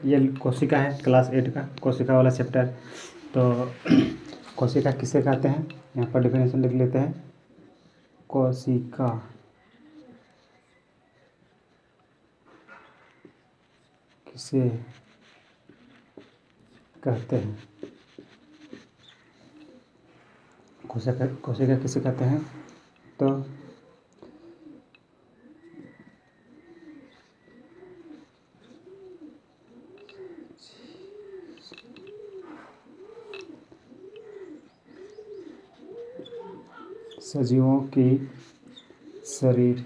ये कोशिका है क्लास 8 का कोशिका वाला चैप्टर। तो कोशिका किसे कहते हैं, यहाँ पर डेफिनेशन लिख लेते हैं। कोशिका किसे कहते हैं, कोशिका किसे कहते हैं। तो सजीवों की शरीर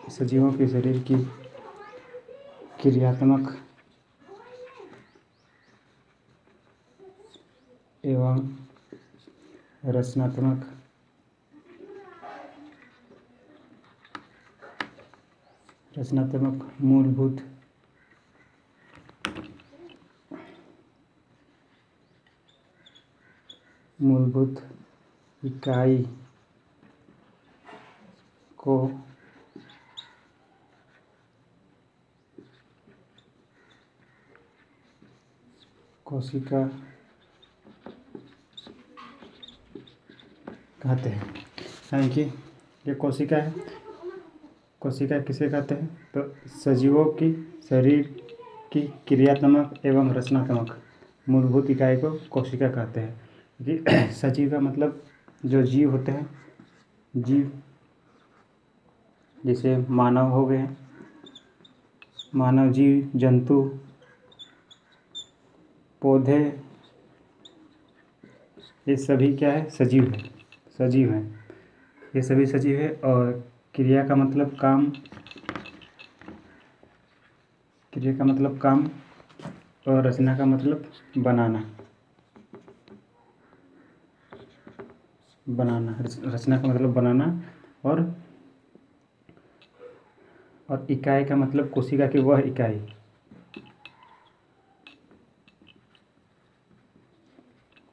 सजीवों के शरीर की क्रियात्मक एवं रचनात्मक मूलभूत इकाई को कोशिका कहते हैं। यानी कि ये कोशिका है, कोशिका किसे कहते हैं, तो सजीवों की शरीर की क्रियात्मक एवं रचनात्मक मूलभूत इकाई को कोशिका कहते हैं। कि सजीव का मतलब जो जीव होते हैं, जीव जैसे मानव हो गए, मानव, जीव जंतु, पौधे, ये सभी क्या है, सजीव हैं। ये सभी सजीव है। और क्रिया का मतलब काम और रचना का मतलब बनाना। रचना का मतलब बनाना और इकाई का मतलब कोशिका की वह इकाई,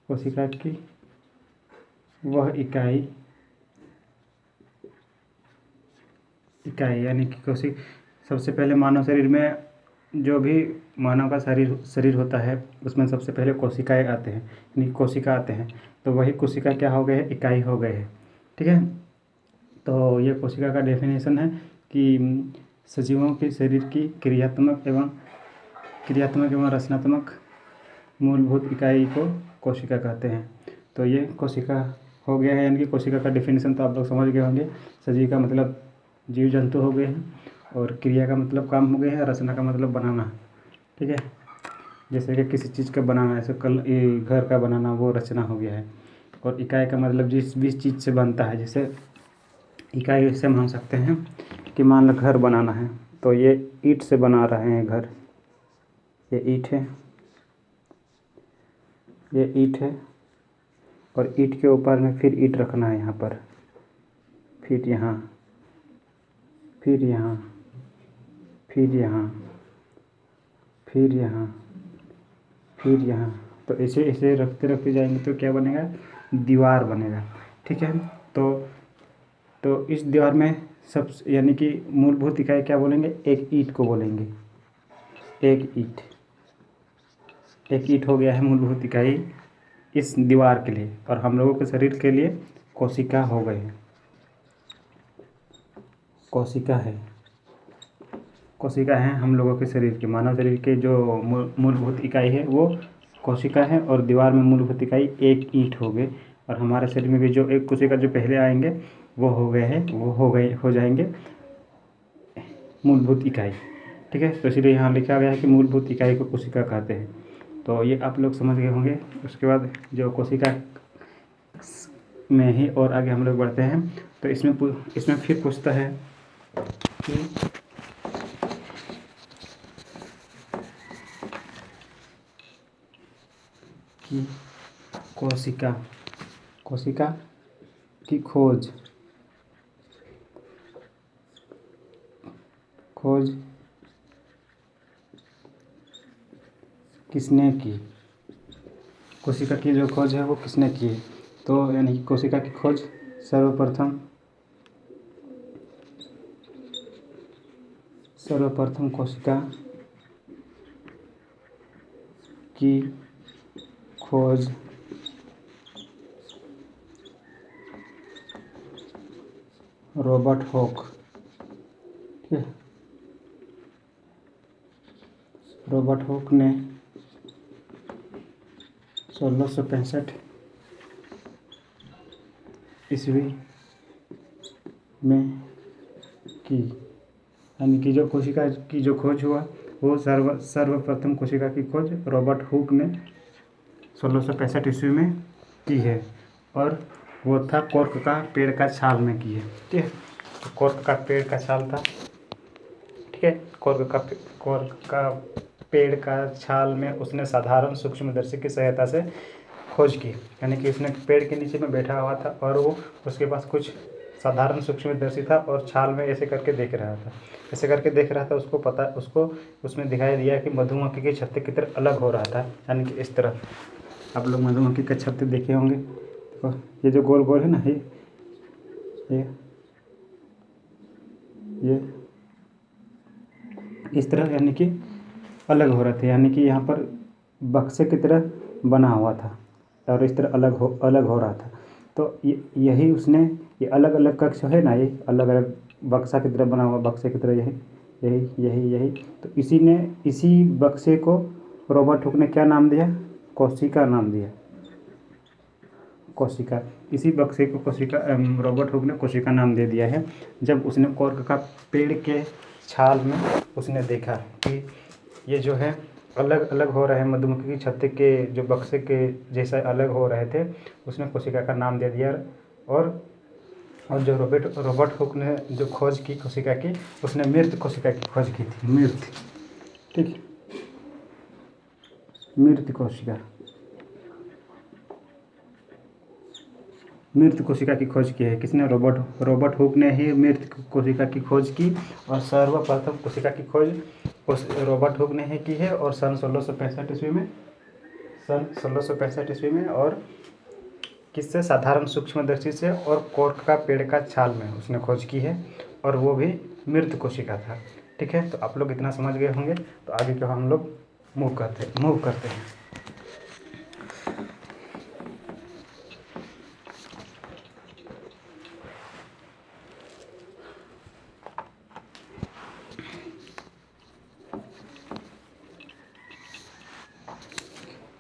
कोशिका की वह इकाई यानी कि कोशिका। सबसे पहले मानव शरीर में जो भी मानव का शरीर होता है, उसमें सबसे पहले कोशिकाएं आते हैं, यानी कोशिका आते हैं। तो वही कोशिका क्या हो गए, इकाई हो गए हैं। ठीक है। तो ये कोशिका का डेफिनेशन है कि सजीवों के शरीर की क्रियात्मक एवं रचनात्मक मूलभूत इकाई को कोशिका कहते हैं। तो ये कोशिका हो गया है, यानी कि कोशिका का डेफिनेशन तो आप लोग समझ गए होंगे। सजीव का मतलब जीव जंतु हो गए हैं, और क्रिया का मतलब काम हो गया है, रचना का मतलब बनाना। ठीक है। जैसे कि किसी चीज़ का बनाना, ऐसे घर का बनाना, वो रचना हो गया है। और इकाई का मतलब जिस भी चीज़ से बनता है, जैसे इकाई से मान सकते हैं कि मान लो घर बनाना है, तो ये ईंट से बना रहे हैं घर। ये ईंट है, और ईंट के ऊपर में फिर ईंट रखना है यहाँ पर, फिर यहाँ, फिर यहाँ, फिर यहाँ, फिर यहाँ, फिर यहाँ। तो ऐसे रखते जाएंगे तो क्या बनेगा, दीवार बनेगा। ठीक है। तो इस दीवार में सब, यानी कि मूलभूत इकाई क्या बोलेंगे, एक ईंट को बोलेंगे। एक ईंट हो गया है मूलभूत इकाई इस दीवार के लिए, और हम लोगों के शरीर के लिए कोशिका हो गए हैं। कोशिका है हम लोगों के शरीर की, मानव शरीर के जो मूलभूत इकाई है वो कोशिका है, और दीवार में मूलभूत इकाई एक ईंट हो गए। और हमारे शरीर में भी जो एक कोशिका जो पहले आएंगे वो हो जाएंगे मूलभूत इकाई। ठीक है। तो इसलिए यहाँ लिखा गया है कि मूलभूत इकाई को कोशिका कहते हैं। तो ये आप लोग समझ गए होंगे। उसके बाद जो कोशिका में ही और आगे हम लोग बढ़ते हैं, तो इसमें फिर पूछता है कि कोशिका की खोज किसने की, कोशिका की जो खोज है वो किसने की है। तो यानी कि कोशिका की खोज सर्वप्रथम कोशिका की खोज रॉबर्ट हॉक, ठीक है, रॉबर्ट हॉक ने 1665 ईस्वी में की। यानी कि जो कोशिका की जो खोज हुआ वो सर्वप्रथम कोशिका की खोज रॉबर्ट हुक ने 1665 ईस्वी में की है, और वो था कॉर्क का पेड़ का छाल में की है, ठीक है। तो कॉर्क का पेड़ का छाल था, ठीक है। कॉर्क का पेड़ का छाल में उसने साधारण सूक्ष्मदर्शी की सहायता से खोज की। यानी कि उसने पेड़ के नीचे में बैठा हुआ था और वो उसके पास कुछ साधारण सूक्ष्मदर्शी था और छाल में ऐसे करके देख रहा था। उसको उसमें दिखाई दिया कि मधुमक्खी के छत्ते की तरह अलग हो रहा था। यानी कि इस तरह आप लोग मधुमक्खी के छत्ते देखे होंगे। देखो ये जो गोल गोल है ना, ये इस तरह यानी कि अलग हो रहे थे। यानी कि यहाँ पर बक्से की तरह बना हुआ था और इस तरह अलग हो रहा था। तो यही उसने ये अलग अलग कक्ष है ना, ये अलग अलग बक्सा की तरह बना हुआ, बक्से की तरह यही। तो इसी बक्से को रॉबर्ट हुक ने क्या नाम दिया? कोशिका नाम दिया। कोशिका, इसी बक्से को रॉबर्ट हुक ने कोशिका नाम दे दिया है जब उसने कॉर्क का पेड़ के छाल में उसने देखा कि ये जो है अलग अलग हो रहे हैं, मधुमक्खी की छत्ते के जो बक्से के जैसा अलग हो रहे थे। उसने कोशिका का नाम दे दिया। और जो रॉबर्ट हुक ने जो खोज की कोशिका की, उसने मृत कोशिका की खोज की थी। मृत, ठीक है, मृत कोशिका की खोज की है। किसने? रॉबर्ट हुक ने ही मृत कोशिका की खोज की। और सर्वप्रथम कोशिका की खोज रॉबर्ट हुक ने ही की है। और सन 1665 ईस्वी में और किससे? साधारण सूक्ष्मदर्शी से और कॉर्क का पेड़ का छाल में उसने खोज की है, और वो भी मृत कोशिका था, ठीक है। तो आप लोग इतना समझ गए होंगे। तो आगे को हम लोग मूव करते हैं।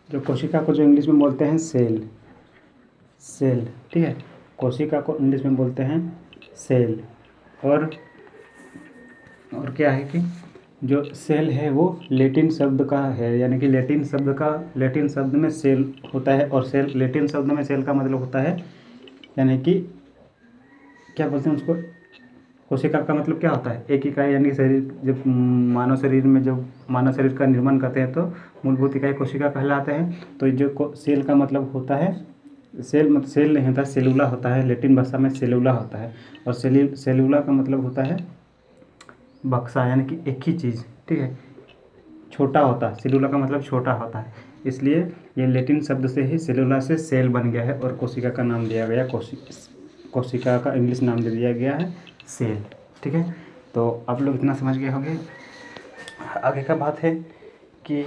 जो कोशिका को जो इंग्लिश में बोलते हैं सेल, ठीक है, कोशिका को इंग्लिश में बोलते हैं सेल। और क्या है कि जो सेल है वो लैटिन शब्द का है। यानी कि लैटिन शब्द में सेल होता है, और लैटिन शब्द में सेल का मतलब होता है, यानी कि क्या बोलते हैं उसको, कोशिका का मतलब क्या होता है? एक इकाई। यानी शरीर, जब मानव शरीर का निर्माण करते हैं तो मूलभूत इकाई कोशिका कहलाते हैं। तो जो सेल का मतलब होता है, सेल नहीं होता, सेलुला होता है। लैटिन भाषा में सेलुला होता है, और सेलुला का मतलब होता है बक्सा, यानी कि एक ही चीज़, ठीक है, छोटा होता है। सेलुला का मतलब छोटा होता है, इसलिए ये लैटिन शब्द से ही सेलुला से सेल बन गया है, और कोशिका का नाम दिया गया, कोशिका का इंग्लिश नाम दे दिया गया है सेल, ठीक है। तो आप लोग इतना समझ गए होंगे। आगे का बात है कि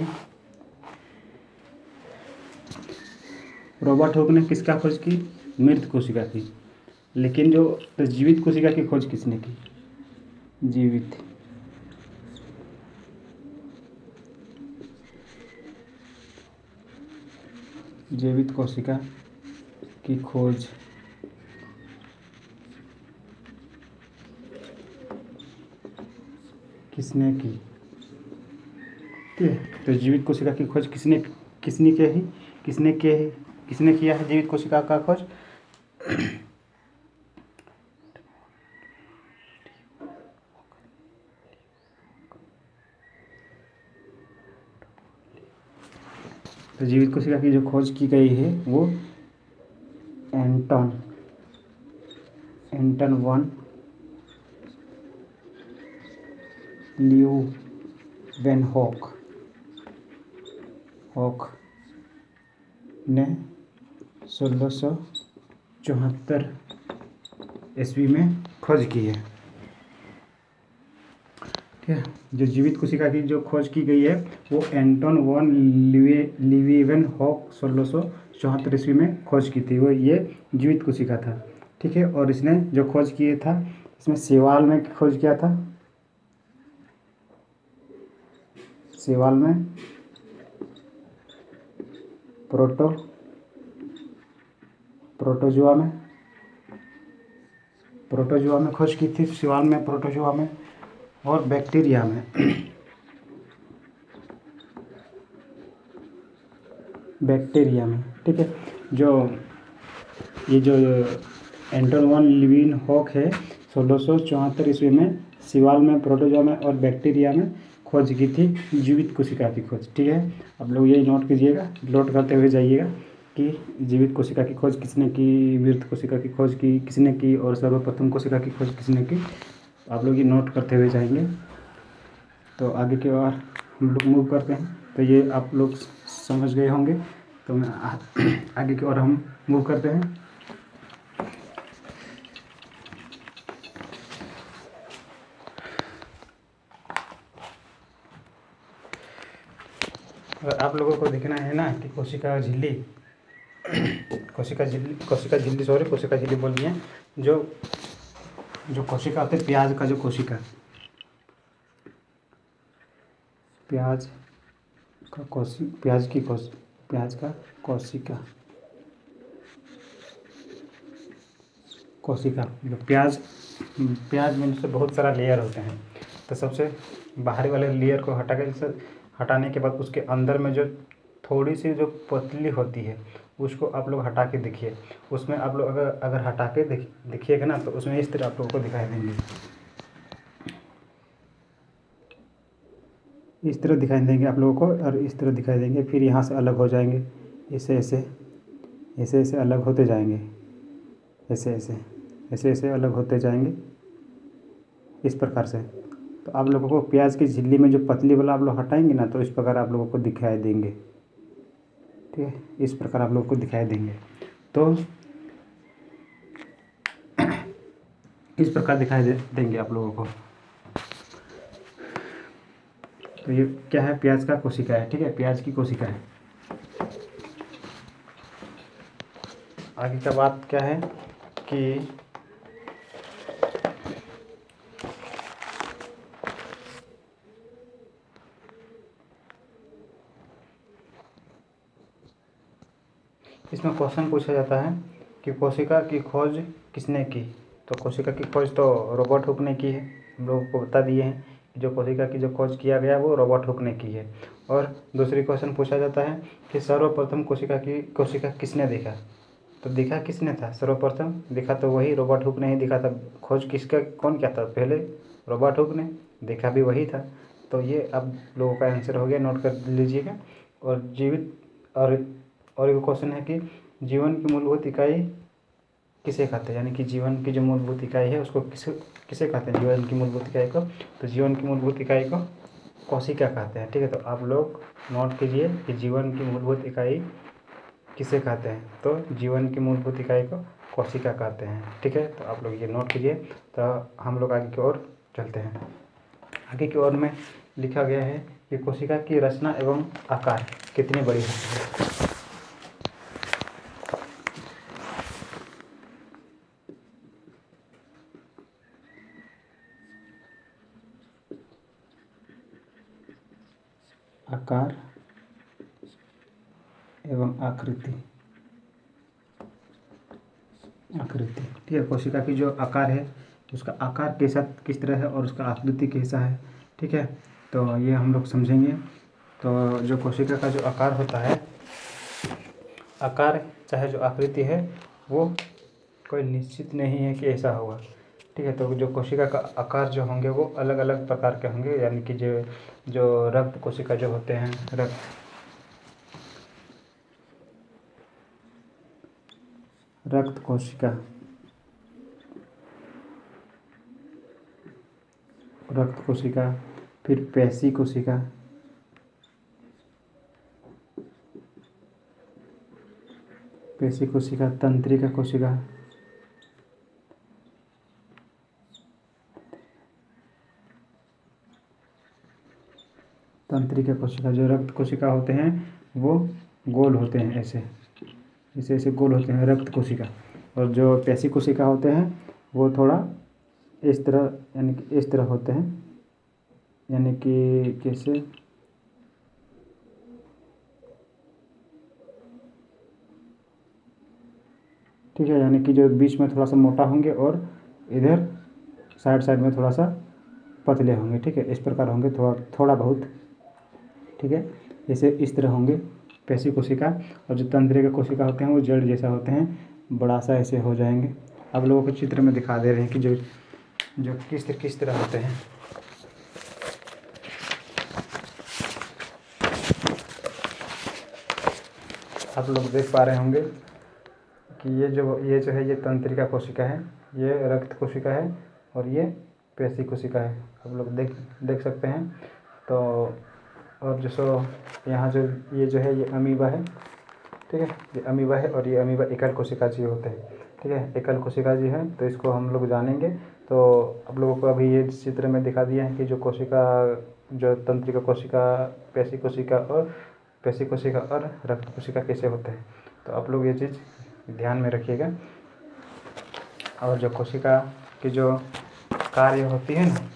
रॉबर्ट हुक ने किसका खोज की? मृत कोशिका की। लेकिन जो जीवित कोशिका की खोज किसने की? जीवित कोशिका की खोज किसने की? ठीक है, तो जीवित कोशिका की खोज किसने किया है जीवित कोशिका का खोज? तो जीवित कोशिका की जो खोज की गई है वो एंटन वन ल्यूवेनहॉक ने 1666 1974 ईस्वी में खोज की है। ठीक है, जो जीवित कोशिका की जो खोज की गई है वो एंटोन वॉन लीeuwenhoek 1674 ईस्वी में खोज की थी। वो ये जीवित कोशिका था। ठीक है, और इसने जो खोज किए था इसमें सेवाल में खोज किया था, सेवाल में प्रोटोजुआ में खोज की थी, सेवाल में, प्रोटोजुआ में और बैक्टीरिया में ठीक है, जो एंटोन वॉन लीeuwenhoek है 1674 ईस्वी में सेवाल में, प्रोटोजुआ में और बैक्टीरिया में खोज की थी जीवित कोशिका की खोज। ठीक है, आप लोग ये नोट कीजिएगा, नोट करते हुए जाइएगा कि जीवित कोशिका की खोज किसने की, मृत कोशिका की खोज की किसने की और सर्वप्रथम कोशिका की खोज किसने की। आप लोग ये नोट करते हुए जाएंगे। तो आगे की ओर हम लोग मूव करते हैं। तो ये आप लोग समझ गए होंगे। तो मैं आगे की ओर हम मूव करते हैं। और आप लोगों को देखना है ना कि कोशिका झिल्ली बोल दिए। जो कोशिका होते हैं, प्याज का कोशिका प्याज में से बहुत सारा लेयर होते हैं। तो सबसे बाहरी वाले लेयर को हटाने के बाद उसके अंदर में जो थोड़ी सी जो पतली होती है उसको आप लोग हटा के देखिए। उसमें आप लोग अगर हटा के देखिएगा ना तो उसमें इस तरह आप लोगों को दिखाई देंगे, इस तरह दिखाई देंगे आप लोगों को, और इस तरह दिखाई देंगे। फिर यहाँ से अलग हो जाएंगे, ऐसे अलग होते जाएंगे, ऐसे अलग होते जाएंगे इस प्रकार से। तो आप लोगों को प्याज की झिल्ली में जो पतली वाला आप लोग हटाएंगे ना तो इस प्रकार आप लोगों को दिखाई देंगे। ठीक है, इस प्रकार आप लोगों को दिखाई देंगे। तो इस प्रकार दिखाई देंगे आप लोगों को। तो ये क्या है, प्याज का कोशिका है। ठीक है, प्याज की कोशिका है। आगे का बात क्या है कि इसमें क्वेश्चन पूछा जाता है कि कोशिका की खोज किसने की। तो कोशिका की खोज तो रॉबर्ट हुक ने की है। हम लोगों को बता दिए हैं कि जो कोशिका की जो खोज किया गया वो रॉबर्ट हुक ने की है। और दूसरी क्वेश्चन पूछा जाता है कि सर्वप्रथम कोशिका किसने देखा। तो देखा किसने था, सर्वप्रथम देखा तो वही रॉबर्ट हुक ने ही देखा था। खोज किसका कौन किया था पहले, रॉबर्ट हुक ने, देखा भी वही था। तो ये अब लोगों का आंसर हो गया, नोट कर लीजिएगा। और और एक क्वेश्चन है कि जीवन की मूलभूत इकाई किसे कहते हैं, यानी कि जीवन की जो मूलभूत इकाई है उसको किसे कहते हैं, जीवन की मूलभूत इकाई को। तो जीवन की मूलभूत इकाई को कोशिका कहते हैं। ठीक है, तो आप लोग नोट कीजिए कि जीवन की मूलभूत इकाई किसे कहते हैं। तो जीवन की मूलभूत इकाई को कोशिका कहते हैं। ठीक है, तो आप लोग ये नोट कीजिए। तो हम लोग आगे की ओर चलते हैं। आगे की ओर में लिखा गया है कि कोशिका की रचना एवं आकार कितनी बड़ी होती है। आकार एवं आकृति। ठीक है, कोशिका की जो आकार है उसका आकार किस तरह है और उसका आकृति कैसा है। ठीक है, तो ये हम लोग समझेंगे। तो जो कोशिका का जो आकार होता है, आकार चाहे जो आकृति है वो कोई निश्चित नहीं है कि ऐसा होगा। ठीक है, तो जो कोशिका का आकार जो होंगे वो अलग अलग प्रकार के होंगे। यानी कि जो रक्त कोशिका जो होते हैं, रक्त कोशिका, फिर पेशी पेशी कोशिका, तंत्रिका कोशिका, तंत्रिका कोशिका। जो रक्त कोशिका होते हैं वो गोल होते हैं, ऐसे ऐसे ऐसे गोल होते हैं रक्त कोशिका। और जो पेशी कोशिका होते हैं वो थोड़ा इस तरह, यानी कि इस तरह होते हैं, यानी कि कैसे, ठीक है, यानी कि जो बीच में थोड़ा सा मोटा होंगे और इधर साइड साइड में थोड़ा सा पतले होंगे, ठीक है, इस प्रकार होंगे, थोड़ा थोड़ा बहुत, ठीक है, जैसे इस तरह होंगे पेशी कोशिका। और जो तंत्रिका कोशिका होते हैं वो जड़ जैसा होते हैं, बड़ा सा ऐसे हो जाएंगे। अब लोगों को चित्र में दिखा दे रहे हैं कि जो जो किस तरह होते हैं। आप लोग देख पा रहे होंगे कि ये जो है ये तंत्रिका कोशिका है, ये रक्त कोशिका है और ये पेशी कोशिका है। आप लोग देख सकते हैं। तो और जो सो यहाँ जो है ये अमीबा है, ठीक है, ये अमीबा है और ये अमीबा एकल कोशिका जी होते हैं, ठीक है, एकल कोशिका जी है। तो इसको हम लोग जानेंगे। तो आप लोगों को अभी ये चित्र में दिखा दिया है कि जो कोशिका, जो तंत्रिका कोशिका, पेशी कोशिका और रक्त कोशिका कैसे होते हैं। तो आप लोग ये चीज़ ध्यान में रखिएगा। और जो कोशिका की जो कार्य होती है ना,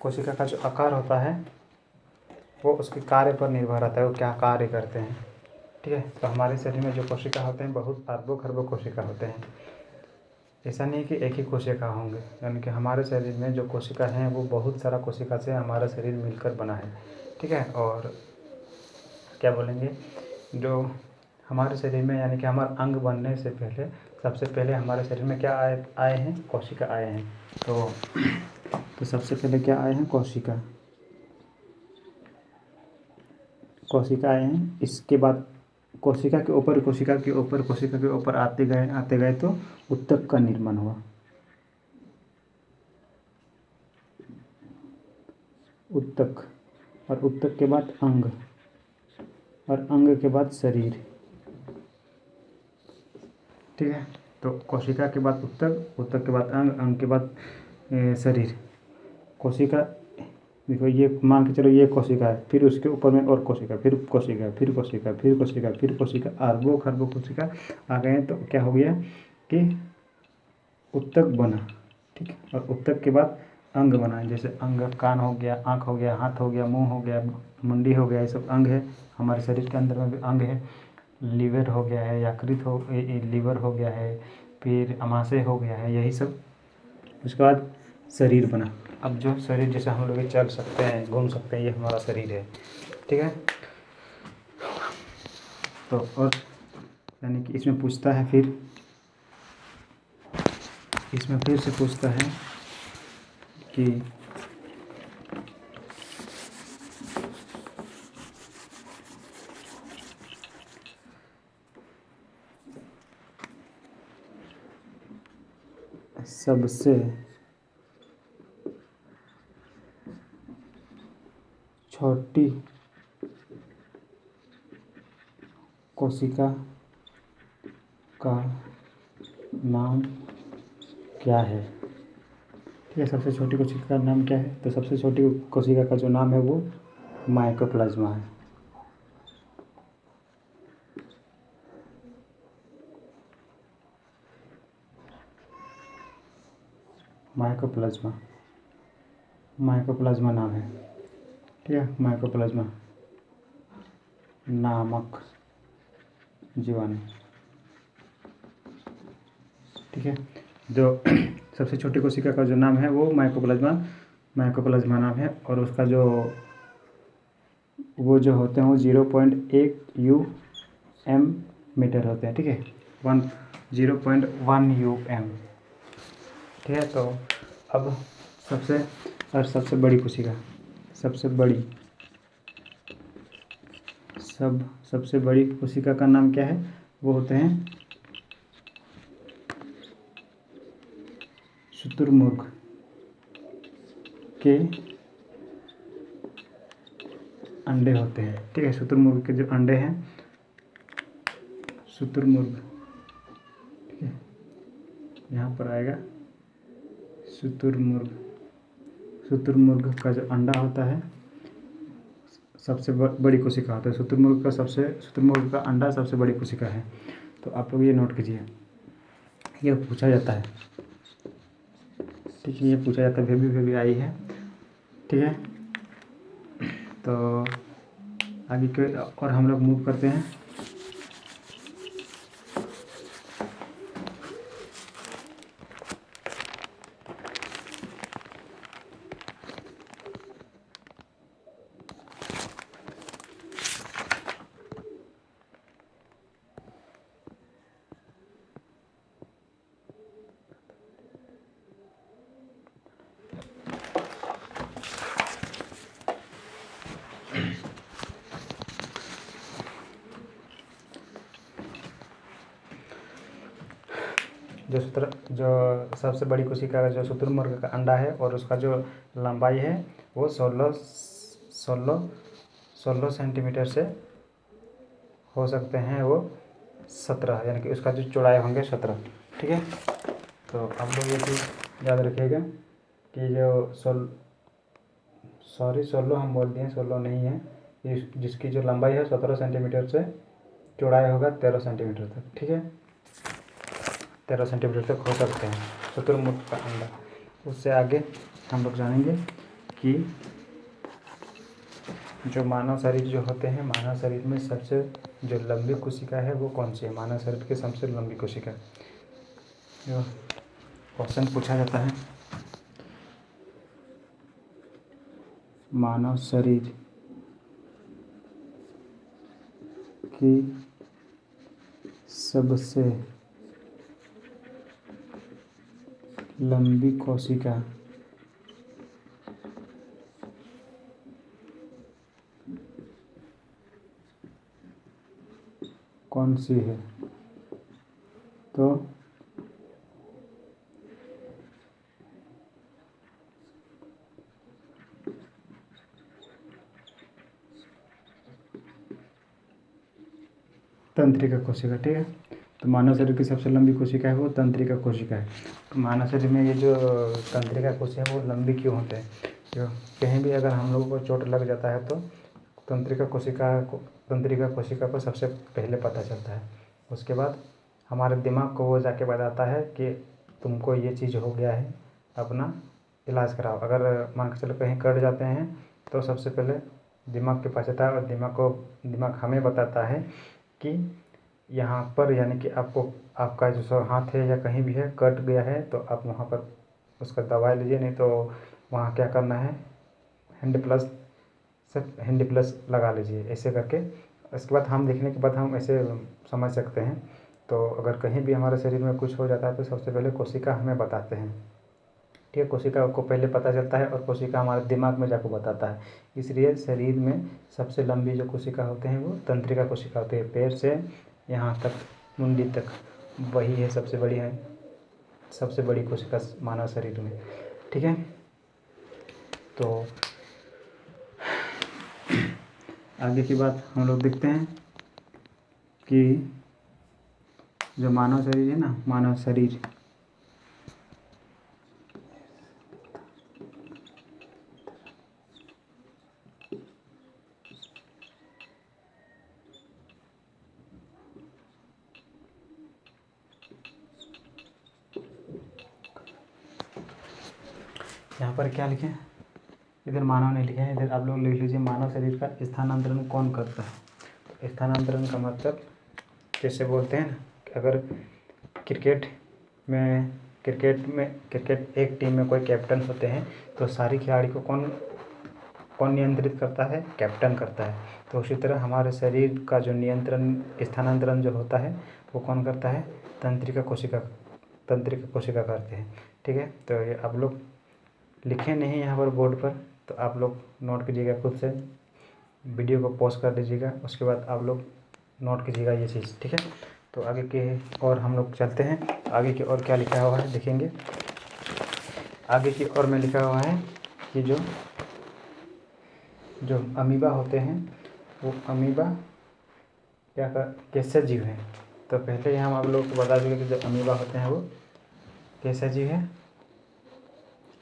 कोशिका का जो आकार होता है वो उसके कार्य पर निर्भर रहता है, वो क्या कार्य करते हैं, ठीक है। तो हमारे शरीर में जो कोशिका होते हैं बहुत अरबों खरबों कोशिका होते हैं। ऐसा नहीं है कि एक ही कोशिका होंगे, यानी कि हमारे शरीर में जो कोशिका हैं वो बहुत सारा कोशिका से हमारा शरीर मिलकर बना है, ठीक है। और क्या बोलेंगे, जो हमारे शरीर में, यानी कि हमारे अंग बनने से पहले सबसे पहले हमारे शरीर में क्या आए हैं, कोशिका आए हैं। तो सबसे पहले क्या आए हैं, कोशिका आए हैं। इसके बाद कोशिका के ऊपर आते गए तो उत्तक का निर्माण हुआ। उत्तक, और उत्तक के बाद अंग, और अंग के बाद शरीर, ठीक है। तो कोशिका के बाद उत्तक, उत्तक के बाद अंग, अंग के बाद शरीर। कोशिका, देखो ये मान के चलो ये कोशिका है, फिर उसके ऊपर में और कोशिका, फिर कोशिका, फिर कोशिका, फिर कोशिका, फिर कोशिका, अरबों खरबों कोशिका आ गए हैं। तो क्या हो गया कि उत्तक बना, ठीक है। और उत्तक के बाद अंग बना, जैसे अंग, कान हो गया, आँख हो गया, हाथ हो गया, मुंह हो गया, मुंडी हो गया, ये सब अंग है। हमारे शरीर के अंदर में भी अंग है। लीवर हो गया है, यकृत हो, लीवर हो गया है, फिर अमाशय हो गया है, यही सब। उसके बाद शरीर बना। अब जो शरीर, जैसे हम लोग चल सकते हैं, घूम सकते हैं, ये हमारा शरीर है, ठीक है। तो और यानी कि इसमें पूछता है, फिर से पूछता है कि सबसे छोटी कोशिका का नाम क्या है, ठीक है। सबसे छोटी कोशिका का नाम क्या है, तो सबसे छोटी कोशिका का जो नाम है वो माइकोप्लाज्मा है। माइकोप्लाज्मा नाम है, ठीक है। माइकोप्लाज्मा नामक जीवाणु, ठीक है। जो सबसे छोटी कोशिका का जो नाम है वो माइकोप्लाज्मा नाम है। और उसका जो होते हैं वो 0.1 UM मीटर होते हैं, ठीक है। 0.1 UM, ठीक है। तो अब सबसे बड़ी कोशिका, सबसे बड़ी कोशिका का नाम क्या है, वो होते हैं शुतुरमुर्ग के अंडे होते हैं, ठीक है। शुतुरमुर्ग के जो अंडे हैं शुतुरमुर्ग, ठीक है, यहाँ पर आएगा शुतुरमुर्ग। शुतुरमुर्ग का जो अंडा होता है सबसे बड़ी कोशिका होता है। शुतुरमुर्ग का अंडा सबसे बड़ी कोशिका है। तो आप लोग ये नोट कीजिए, ये पूछा जाता है, ठीक है, ये पूछा जाता है, भी आई है, ठीक है। तो आगे के और हम लोग मूव करते हैं। जो सबसे बड़ी कोशिका का जो शुतुरमुर्ग का अंडा है और उसका जो लंबाई है वो 16 सेंटीमीटर से हो सकते हैं वो 17, यानी कि उसका जो चौड़ाई होंगे 17, ठीक है। तो आप लोग ये चीज़ याद रखिएगा कि जो 16 हम बोल दिए, 16 नहीं है, जिसकी जो लंबाई है 17 सेंटीमीटर से चौड़ाई होगा 13 सेंटीमीटर तक, ठीक है। 13 सेंटीमीटर तक हो सकते हैं शुतुरमुर्ग का अंडा। उससे आगे हम लोग जानेंगे कि जो मानव शरीर जो होते हैं, मानव शरीर में सबसे जो लंबी कोशिका है वो कौन सी है। मानव शरीर की सबसे लंबी कोशिका जो क्वेश्चन पूछा जाता है, मानव शरीर की सबसे लंबी कोशिका कौन सी है। तो तंत्रिका कोशिका, ठीक है। तो मानव शरीर की सबसे लंबी कोशिका है वो तंत्रिका कोशिका है। तो मानव शरीर में ये जो तंत्रिका कोशिका है वो लंबी क्यों होते हैं, जो कहीं भी अगर हम लोगों को चोट लग जाता है तो तंत्रिका कोशिका को सबसे पहले पता चलता है। उसके बाद हमारे दिमाग को वो जाके बताता है कि तुमको ये चीज़ हो गया है, अपना इलाज कराओ। अगर मान के चलो कहीं कट जाते हैं तो सबसे पहले दिमाग के पास आता है और दिमाग हमें बताता है कि यहाँ पर, यानी कि आपका जो हाथ है या कहीं भी है कट गया है तो आप वहाँ पर उसका दवाई लीजिए, नहीं तो वहाँ क्या करना है, हैंड प्लस लगा लीजिए, ऐसे करके। इसके बाद हम देखने के बाद हम ऐसे समझ सकते हैं। तो अगर कहीं भी हमारे शरीर में कुछ हो जाता है तो सबसे पहले कोशिका हमें बताते हैं, ठीक है। कोशिका को पहले पता चलता है और कोशिका हमारे दिमाग में जाकर बताता है। इसलिए शरीर में सबसे लंबी जो कोशिका होते हैं वो तंत्रिका कोशिका होती है। पैर से यहाँ तक मुंडी तक वही है सबसे बड़ी कोशिका मानव शरीर में, ठीक है। तो आगे की बात हम लोग देखते हैं कि जो मानव शरीर है ना, मानव शरीर यहाँ पर क्या लिखे, इधर मानव नहीं लिखे हैं, इधर आप लोग लिख लीजिए मानव शरीर का स्थानांतरण कौन करता है। स्थानांतरण का मतलब जैसे बोलते हैं ना, अगर क्रिकेट एक टीम में कोई कैप्टन होते हैं तो सारी खिलाड़ी को कौन नियंत्रित करता है, कैप्टन करता है। तो उसी तरह हमारे शरीर का जो स्थानांतरण जो होता है वो कौन करता है, तंत्रिका कोशिका करते हैं, ठीक है। तो ये आप लोग लिखे नहीं यहाँ पर बोर्ड पर, तो आप लोग नोट कीजिएगा, खुद से वीडियो को पॉज कर दीजिएगा, उसके बाद आप लोग नोट कीजिएगा ये चीज़, ठीक है। तो आगे के और हम लोग चलते हैं, आगे की और क्या लिखा हुआ है देखेंगे। आगे की और में लिखा हुआ है कि जो अमीबा होते हैं वो अमीबा कैसे जीव हैं। तो पहले ही हम आप लोगों को बता चुके कि जो अमीबा होते हैं वो कैसा जीव है,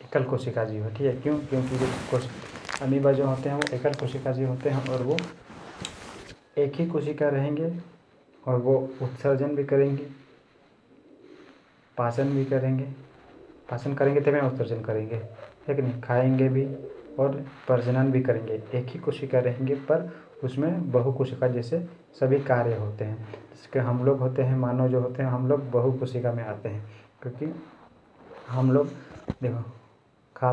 एकल कोशिका जीव है। ठीक है, क्यों? क्योंकि जो अमीबा जो होते हैं वो एकल कोशिका जीव होते हैं और वो एक ही कोशिका रहेंगे और वो उत्सर्जन भी करेंगे, पाचन करेंगे तभी उत्सर्जन करेंगे, है कि नहीं? खाएंगे भी और प्रजनन भी करेंगे। एक ही कोशिका रहेंगे पर उसमें बहुकोशिका जैसे सभी कार्य होते हैं। जिसके हम लोग होते हैं, मानव जो होते हैं, हम लोग बहुकोशिका में आते हैं, क्योंकि हम लोग देखो